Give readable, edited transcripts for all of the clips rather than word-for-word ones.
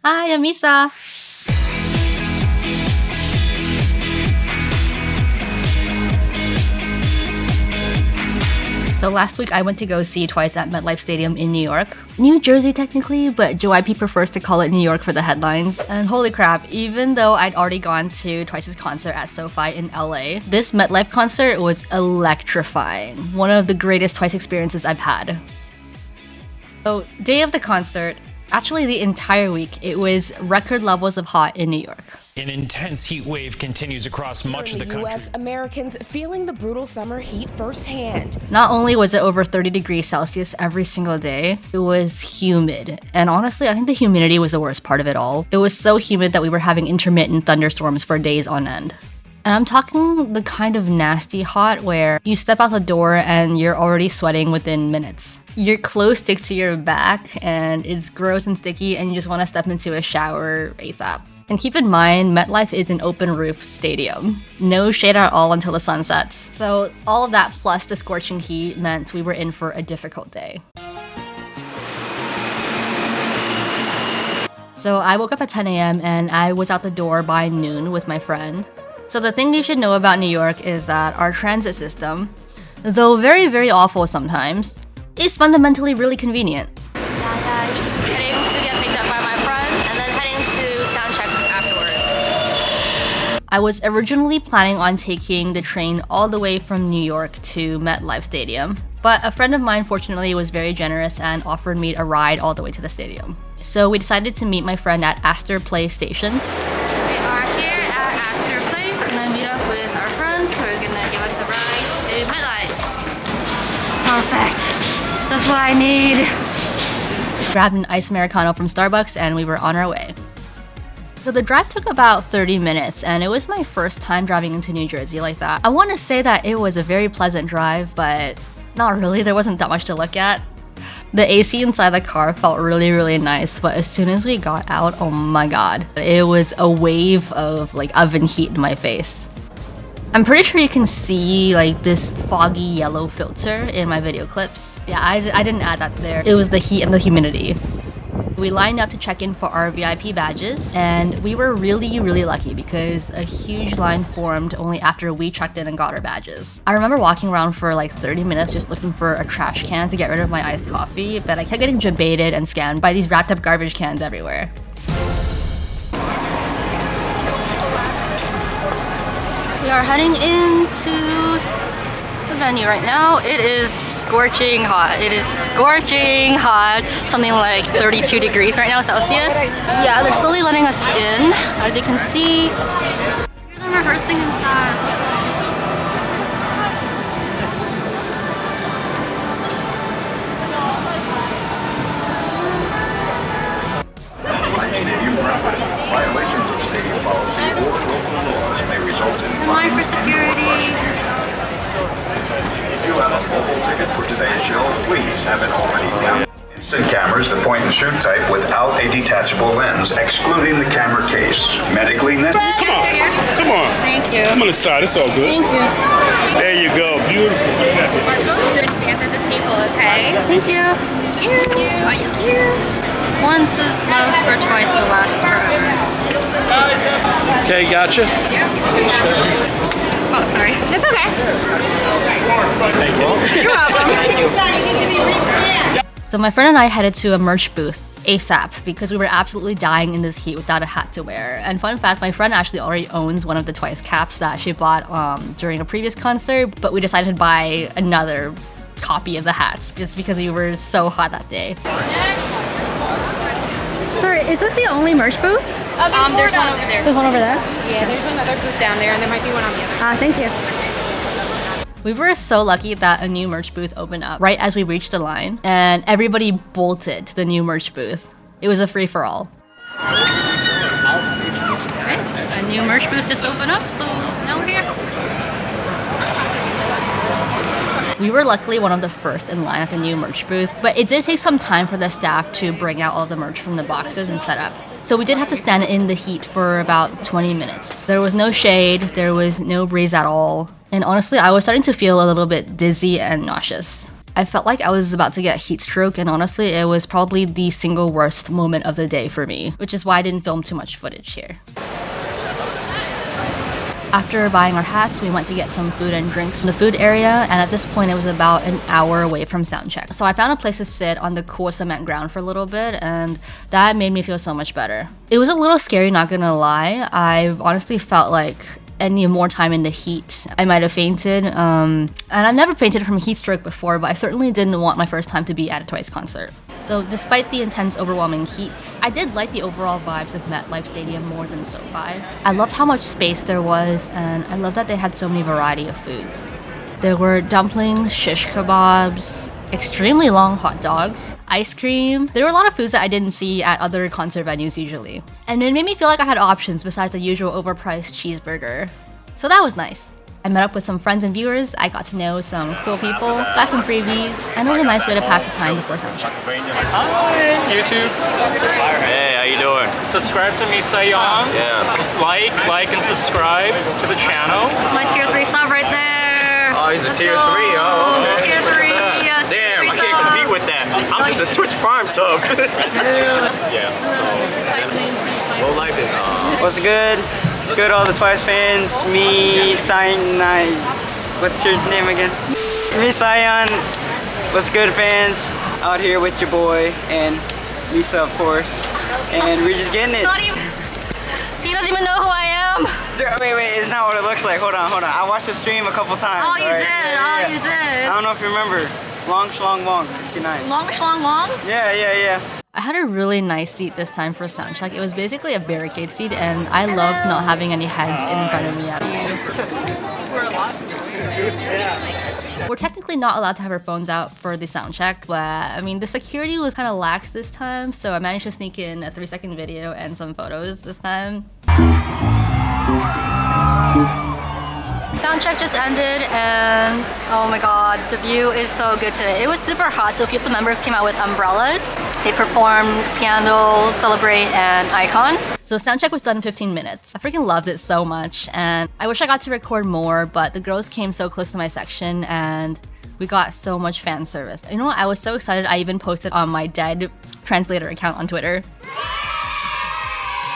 Hi, I'm Misa. So last week I went to go see Twice at MetLife Stadium in New York. New Jersey technically, but JYP prefers to call it New York for the headlines. And holy crap, even though I'd already gone to Twice's concert at SoFi in LA, this MetLife concert was electrifying. One of the greatest Twice experiences I've had. So day of the concert, actually the entire week, it was record levels of hot in New York. An intense heat wave continues across much of the country. U.S., Americans feeling the brutal summer heat firsthand. Not only was it over 30 degrees Celsius every single day, it was humid. And honestly, I think the humidity was the worst part of it all. It was so humid that we were having intermittent thunderstorms for days on end. And I'm talking the kind of nasty hot where you step out the door and you're already sweating within minutes. Your clothes stick to your back and it's gross and sticky and you just want to step into a shower ASAP. And keep in mind, MetLife is an open roof stadium. No shade at all until the sun sets. So all of that plus the scorching heat meant we were in for a difficult day. So I woke up at 10 a.m. and I was out the door by noon with my friend. So the thing you should know about New York is that our transit system, though very, very awful sometimes, is fundamentally really convenient. Heading to get picked up by my friend and then heading to SOUNDCHECK afterwards. I was originally planning on taking the train all the way from New York to MetLife Stadium, but a friend of mine fortunately was very generous and offered me a ride all the way to the stadium. So we decided to meet my friend at Astor Place Station. We are here at Astor Place, gonna meet up with our friends who are gonna give us a ride to MetLife. Perfect. That's what I need. Grabbed an iced Americano from Starbucks and we were on our way. So the drive took about 30 minutes and it was my first time driving into New Jersey like that. I want to say that it was a very pleasant drive, but not really. There wasn't that much to look at. The AC inside the car felt really, really nice, but as soon as we got out, oh my god, it was a wave of like oven heat in my face. I'm pretty sure you can see like this foggy yellow filter in my video clips. Yeah, I didn't add that there. It was the heat and the humidity. We lined up to check in for our VIP badges, and we were really, really lucky because a huge line formed only after we checked in and got our badges. I remember walking around for like 30 minutes just looking for a trash can to get rid of my iced coffee, but I kept getting debated and scammed by these wrapped up garbage cans everywhere. We are heading into the venue right now. It is scorching hot. It is scorching hot. Something like 32 degrees right now Celsius. Yeah, they're slowly letting us in. As you can see, hear them rehearsing inside. Violations of stadium policy or local laws may result in Line for security. If you have a mobile ticket for today's show, please have it already down. Instant cameras, the point and shoot type without a detachable lens, excluding the camera case. Medically necessary. Come on. Thank you. I'm on the side. It's all good. Thank you. There you go. Beautiful. Wristbands at the table, okay? Thank you. Thank you. Thank you. Once is love for Twice will last forever. Okay, gotcha. Oh, sorry. It's okay. Thank you. You're welcome. So my friend and I headed to a merch booth ASAP because we were absolutely dying in this heat without a hat to wear. And fun fact, my friend actually already owns one of the Twice caps that she bought during a previous concert, but we decided to buy another copy of the hats just because we were so hot that day. Sorry, is this the only merch booth? There's one over there. There's one over there? Yeah, there's another booth down there, and there might be one on the other side. Thank you. We were so lucky that a new merch booth opened up right as we reached the line, and everybody bolted to the new merch booth. It was a free-for-all. Okay, a new merch booth just opened up, so now we're here. We were luckily one of the first in line at the new merch booth, but it did take some time for the staff to bring out all the merch from the boxes and set up. So we did have to stand in the heat for about 20 minutes. There was no shade, there was no breeze at all, and honestly, I was starting to feel a little bit dizzy and nauseous. I felt like I was about to get heat stroke, and honestly, it was probably the single worst moment of the day for me, which is why I didn't film too much footage here. After buying our hats, we went to get some food and drinks in the food area, and at this point it was about an hour away from soundcheck. So I found a place to sit on the cool cement ground for a little bit, and that made me feel so much better. It was a little scary, not gonna lie. I honestly felt like any more time in the heat, I might have fainted. And I've never fainted from heat stroke before, but I certainly didn't want my first time to be at a Twice concert. So despite the intense, overwhelming heat, I did like the overall vibes of MetLife Stadium more than SoFi. I loved how much space there was, and I loved that they had so many variety of foods. There were dumplings, shish kebabs, extremely long hot dogs, ice cream. There were a lot of foods that I didn't see at other concert venues usually. And it made me feel like I had options besides the usual overpriced cheeseburger. So that was nice. I met up with some friends and viewers, I got to know some cool people, got some freebies, and it was a nice way to pass the time before soundcheck. Hi, YouTube. Hey, how you doing? Subscribe to Misa. Yeah. Like, and subscribe to the channel. It's my tier 3 sub right there. Oh, he's a tier 3. Oh, okay. Tier 3. Damn, I can't compete with that. I'm just a Twitch Prime sub. Yeah. So, life is What's good? What's good, all the Twice fans? Me, Cyan. What's your name again? Me, Cyan. What's good, fans? Out here with your boy and Misa, of course. And we're just getting it. He doesn't even know who I am. Wait, it's not what it looks like. Hold on. I watched the stream a couple times. Oh, you right? did. Yeah. You did. I don't know if you remember. Long Schlong Wong, 69. Long schlong long? Yeah. I had a really nice seat this time for soundcheck. It was basically a barricade seat, and I loved not having any heads in front of me at all. We're technically not allowed to have our phones out for the soundcheck, but I mean, the security was kind of lax this time, so I managed to sneak in a 3-second video and some photos this time. Soundcheck just ended, and oh my god, the view is so good today. It was super hot, so a few of the members came out with umbrellas. They performed Scandal, Celebrate, and Icon. So soundcheck was done in 15 minutes. I freaking loved it so much, and I wish I got to record more, but the girls came so close to my section, and we got so much fan service. You know what? I was so excited, I even posted on my dead translator account on Twitter.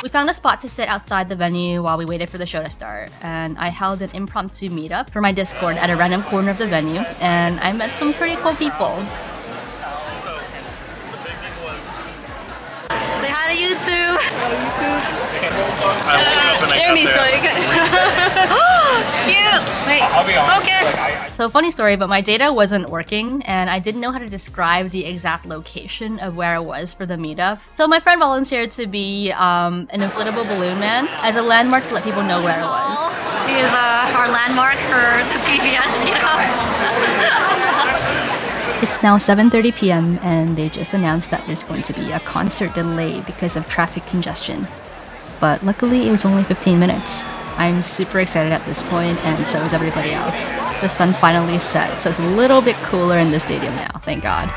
We found a spot to sit outside the venue while we waited for the show to start, and I held an impromptu meetup for my Discord at a random corner of the venue, and I met some pretty cool people. Say hi to YouTube! There, Misa. Cute! Wait, I'll be honest. focus! So funny story, but my data wasn't working, and I didn't know how to describe the exact location of where I was for the meetup. So my friend volunteered to be an inflatable balloon man as a landmark to let people know where I was. He is our landmark for the PBS meetup. It's now 7:30 p.m. and they just announced that there's going to be a concert delay because of traffic congestion. But luckily it was only 15 minutes. I'm super excited at this point, and so is everybody else. The sun finally set, so it's a little bit cooler in the stadium now, thank God.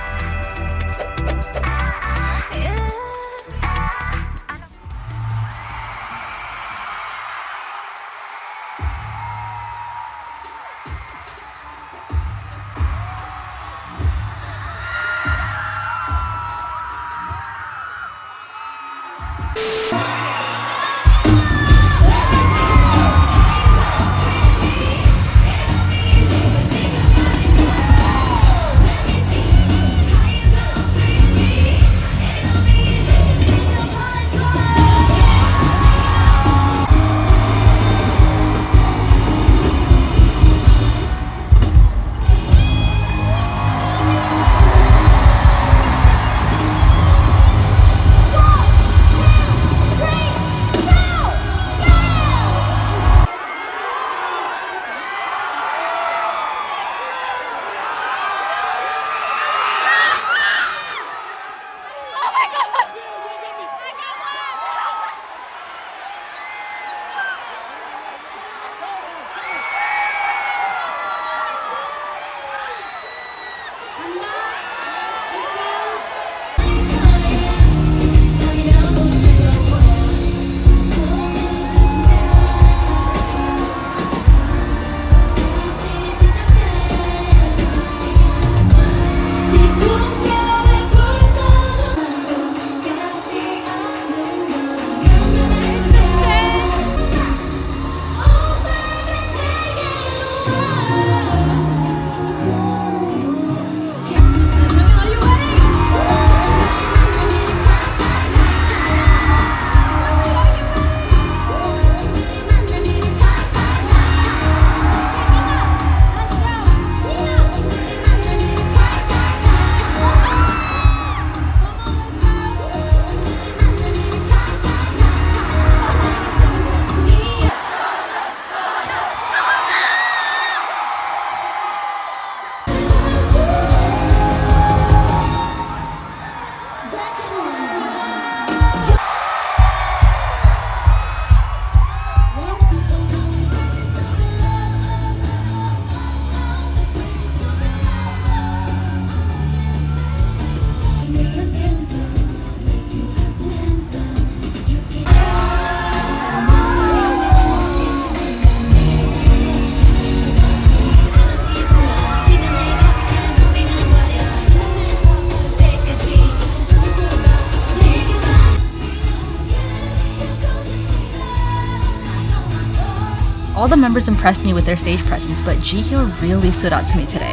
All the members impressed me with their stage presence, but Jihyo really stood out to me today.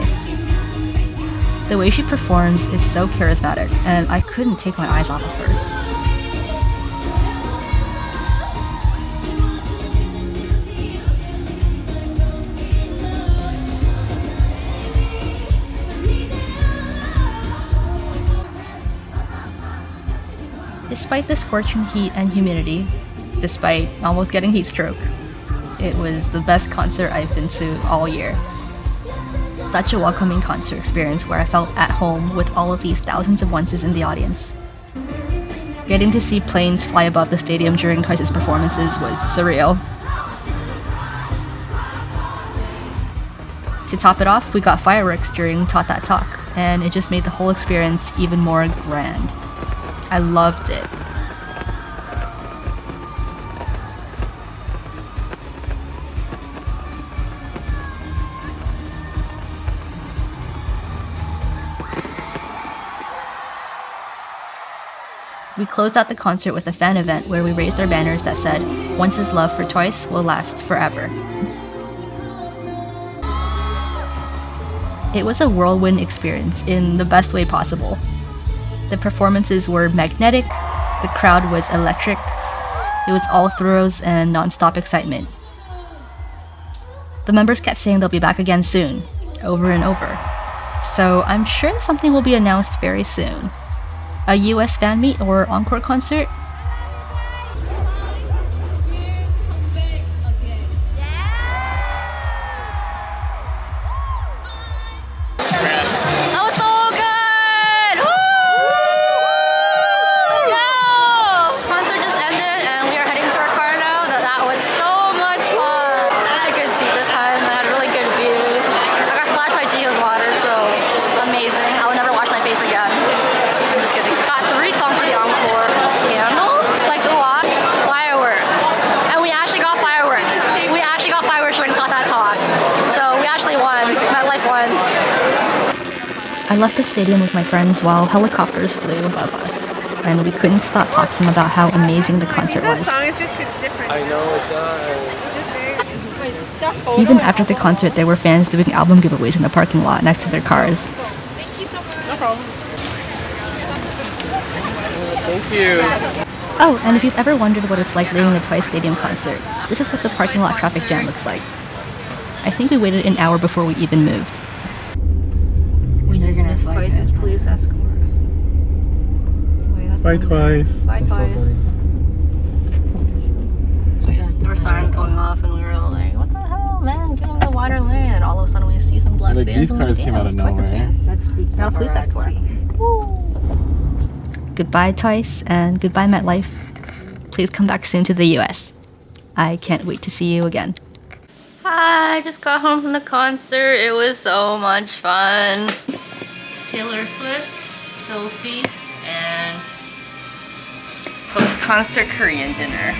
The way she performs is so charismatic, and I couldn't take my eyes off of her. Despite the scorching heat and humidity, despite almost getting heat stroke, it was the best concert I've been to all year. Such a welcoming concert experience where I felt at home with all of these thousands of onces in the audience. Getting to see planes fly above the stadium during Twice's performances was surreal. To top it off, we got fireworks during Talk That Talk, and it just made the whole experience even more grand. I loved it. We closed out the concert with a fan event where we raised our banners that said, "Once's love for Twice will last forever." It was a whirlwind experience in the best way possible. The performances were magnetic, the crowd was electric, it was all thrills and non-stop excitement. The members kept saying they'll be back again soon, over and over. So I'm sure something will be announced very soon. A US fan meet or encore concert? That was so good! Woo! Let's go! Concert just ended and we are heading to our car now. That was so much fun. Such a good seat this time. I had a really good view. I got splashed by Jihyo's water, so it's amazing. I will never wash my face again. I'm just kidding. Got 3 songs for the encore. Scandal? Like the what? Fireworks. And we actually got fireworks. We actually got fireworks during Talk That Talk. So we actually won. MetLife won. I left the stadium with my friends while helicopters flew above us, and we couldn't stop talking about how amazing the concert was. That song is just it's different. I know it does. It's just very. Even after the concert, there were fans doing album giveaways in the parking lot next to their cars. Thank you so much. No problem. Thank you. Oh, and if you've ever wondered what it's like leaving a Twice Stadium concert, this is what the parking lot traffic jam looks like. I think we waited an hour before we even moved. We just missed Twice's police escort. Bye, Twice. Bye, Twice. There were sirens going off, and we were all like, "What the hell, man? Get in the wider lane!" And all of a sudden, we see some black Like, vans. these and cars like, came "Damn, out of it's Twice's nowhere." fans." Got a police escort. Woo. Goodbye, Twice, and goodbye, MetLife. Please come back soon to the US. I can't wait to see you again. Hi, I just got home from the concert. It was so much fun. Taylor Swift, Sophie, and post-concert Korean dinner.